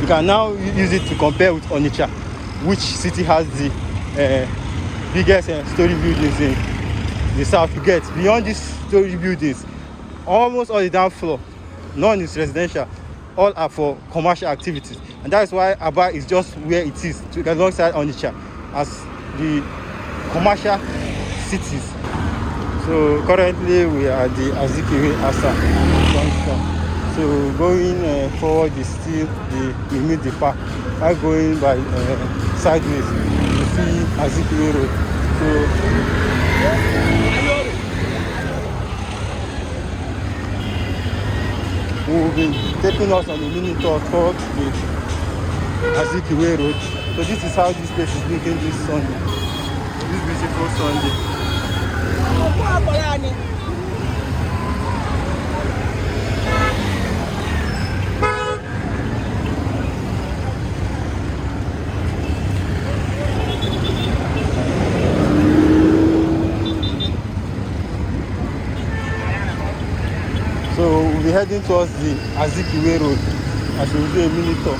You can now use it to compare with Onitsha, which city has the biggest story buildings in the south. You get beyond these story buildings, almost all the down floor, none is residential, all are for commercial activities, and that is why Aba is just where it is, alongside Onitsha, as the commercial cities. So currently we are at the Azikiwe Asa. So going forward is still the meet the park. While going by sideways, you see Azikiwe Road. So we will be taking us on a mini tour towards the Azikiwe Road. So this is how this place is looking this Sunday. This beautiful Sunday. So we'll be heading towards the Azikiwe Road as we will do a mini tour.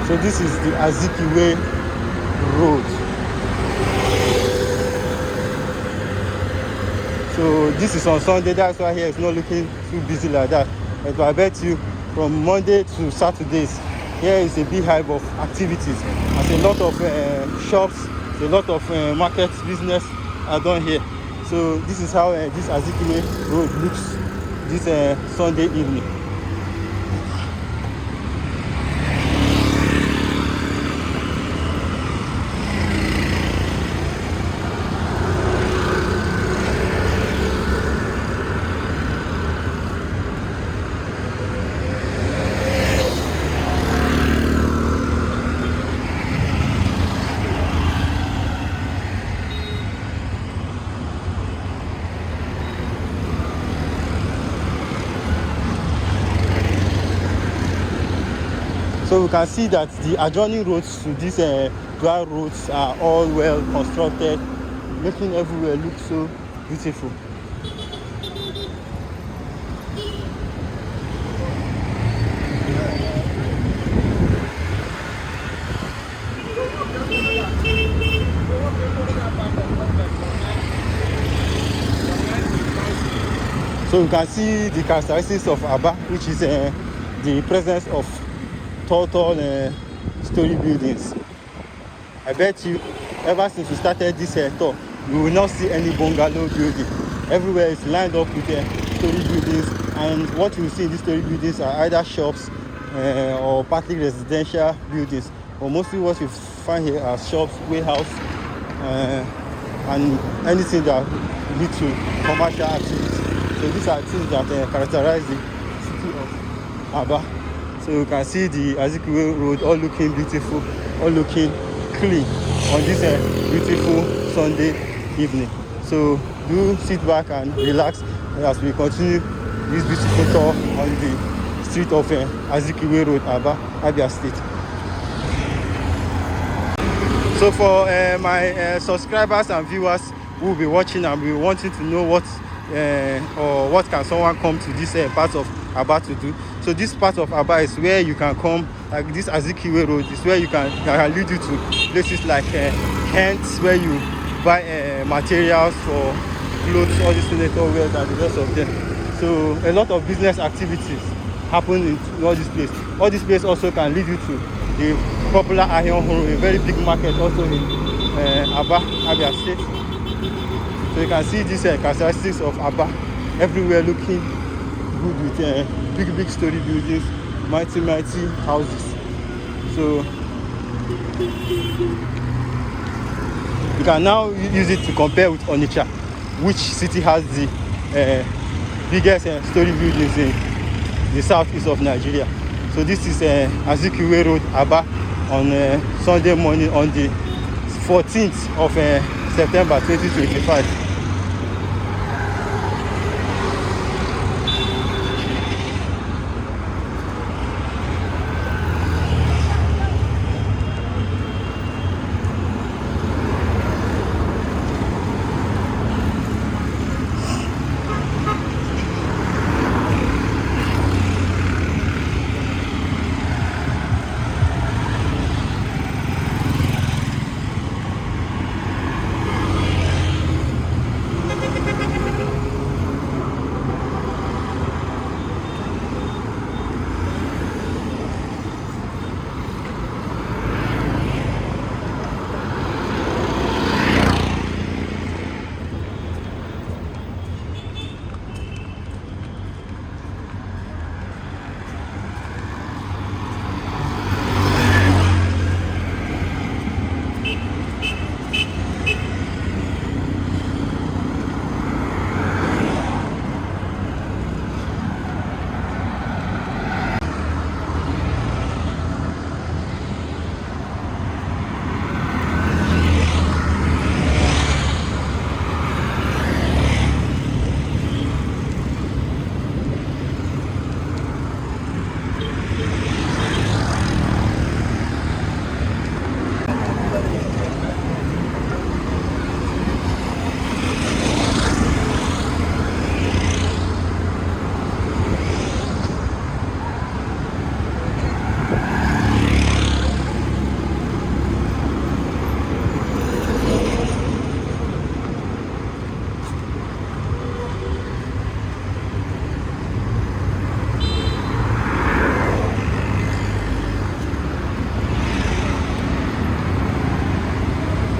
So this is the Azikiwe Road. So this is on Sunday, that's why here it's not looking too busy like that. But I bet you from Monday to Saturdays, here is a big hive of activities. There's a lot of shops, a lot of market business are done here. So this is how this Azikiwe Road looks this Sunday evening. So we can see that the adjoining roads to these dry roads are all well constructed, making everywhere look so beautiful. So you can see the characteristics of Aba, which is the presence of tall story buildings. I bet you ever since we started this tour, you will not see any bungalow building. Everywhere is lined up with story buildings, and what you will see in these story buildings are either shops or partly residential buildings, but mostly what you find here are shops, warehouse, and anything that leads to commercial activity. So these are things that characterize the city of Aba. So you can see the Azikiwe Road all looking beautiful, all looking clean on this beautiful Sunday evening. So do sit back and relax as we continue this beautiful tour on the street of Azikiwe Road, Aba, Abia State. So for my subscribers and viewers who will be watching and will wanting to know what or what can someone come to this part of Aba to do. So this part of Aba is where you can come, like this Azikiwe Road is where you can lead you to places like Kent, where you buy materials for clothes, all these senator wears and the rest of them. So a lot of business activities happen in all this place. All this place also can lead you to the popular Iron Horo, a very big market also in Aba, Abia State. So you can see these characteristics of Aba everywhere looking good with big story buildings, mighty houses. So you can now use it to compare with Onitsha, which city has the biggest story buildings in the southeast of Nigeria. So this is Azikiwe Road, Aba, on Sunday morning on the 14th of September 2025.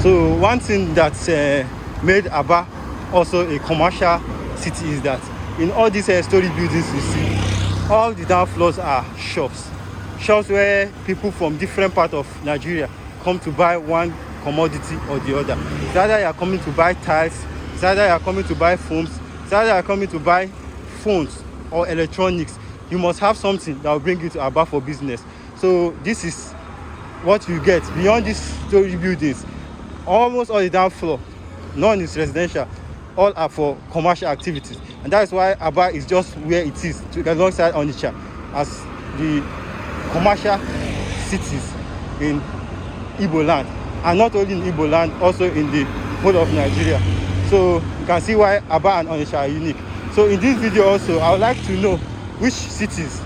So one thing that made Aba also a commercial city is that in all these story buildings you see, all the down floors are shops where people from different parts of Nigeria come to buy one commodity or the other. It's either you are coming to buy tiles, it's either you are coming to buy foams, it's either you are coming to buy phones or electronics. You must have something that will bring you to Aba for business. So this is what you get beyond these story buildings. Almost all the down floor, none is residential, all are for commercial activities, and that is why Aba is just where it is, alongside Onitsha, as the commercial cities in Igbo land, and not only in Igbo land, also in the whole of Nigeria. So you can see why Aba and Onitsha are unique. So in this video also, I would like to know which cities,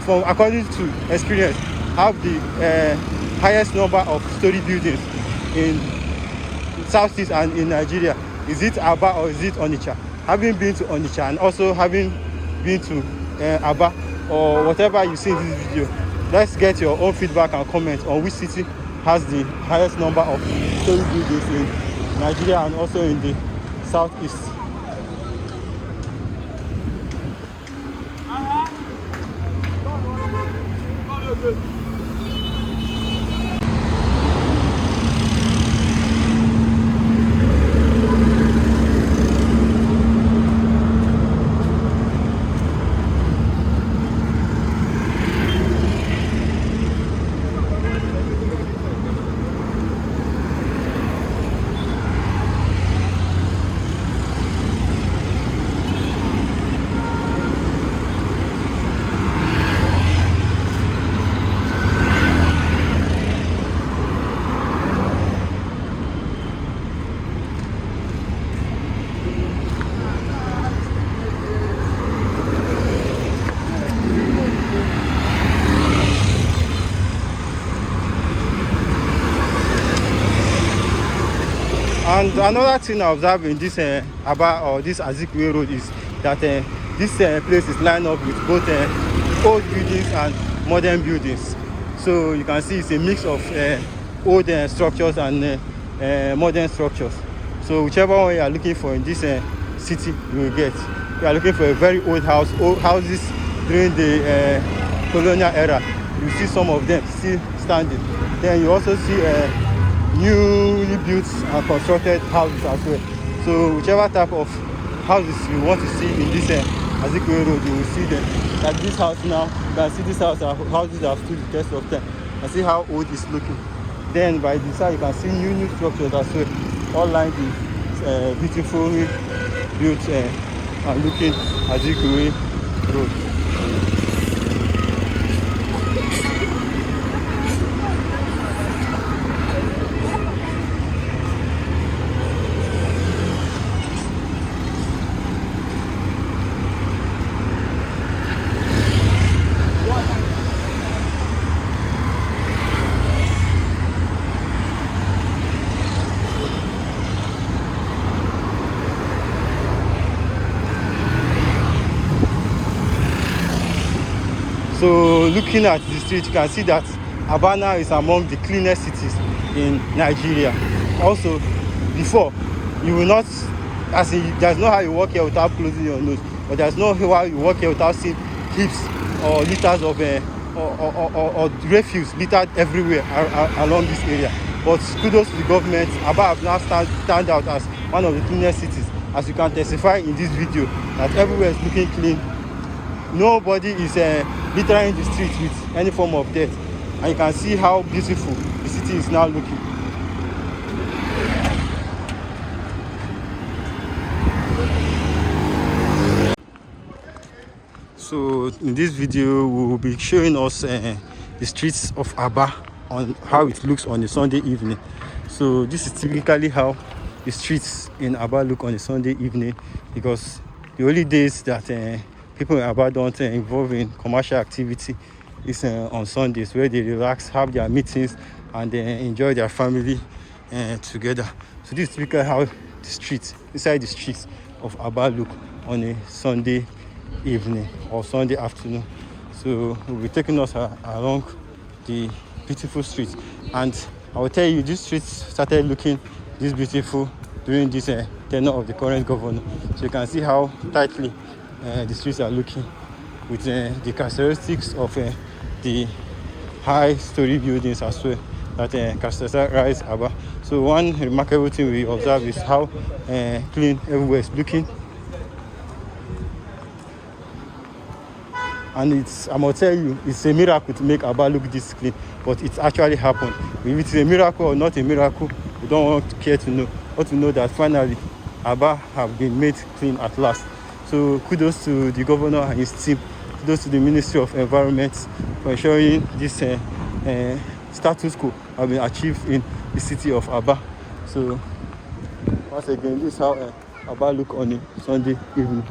from according to experience, have the highest number of story buildings in Southeast and in Nigeria. Is it Aba or is it Onitsha? Having been to Onitsha and also having been to Aba, or whatever you see in this video, let's get your own feedback and comments on which city has the highest number of story buildings in Nigeria and also in the Southeast. And another thing I observe in this Aba or this Azikiwe road is that this place is lined up with both old buildings and modern buildings. So you can see it's a mix of old structures and modern structures. So whichever one you are looking for in this city, you will get. You are looking for a very old houses during the colonial era. You see some of them still standing. Then you also see newly built and constructed houses as well. So whichever type of houses you want to see in this Azikiwe road, you will see them. Like this house now, you can see this house are houses that have stood the test of time. And see how old it's looking. Then by the side you can see new structures as well. all line the beautifully built and looking Azikiwe road. So looking at the street, you can see that Aba is among the cleanest cities in Nigeria. Also, before, you will not, as in, there's no how you walk here without closing your nose, but there's no how you walk here without seeing heaps or litters of or refuse littered everywhere along this area. But kudos to the government. Aba have now stand out as one of the cleanest cities, as you can testify in this video that everywhere is looking clean. Nobody is littering the street with any form of dirt, and you can see how beautiful the city is now looking. So in this video we will be showing us the streets of Aba on how it looks on a Sunday evening. So this is typically how the streets in Aba look on a Sunday evening, because the only days that people in Aba don't involve in commercial activity is on Sundays, where they relax, have their meetings, and enjoy their family together. So this is typically how the streets, inside the streets of Aba look on a Sunday evening or Sunday afternoon. So we'll be taking us along the beautiful streets, and I will tell you, these streets started looking this beautiful during this tenure of the current governor. So you can see how tightly the streets are looking, with the characteristics of the high story buildings as well that characterize Aba. So one remarkable thing we observe is how clean everywhere is looking. And it's, I'm gonna tell you, it's a miracle to make Aba look this clean, but it actually happened. If it's a miracle or not a miracle, we don't want to care to know. But to know that finally Aba have been made clean at last. So kudos to the governor and his team. Kudos to the Ministry of Environment for ensuring this status quo have been achieved in the city of Aba. So once again, this is how Aba look on a Sunday evening.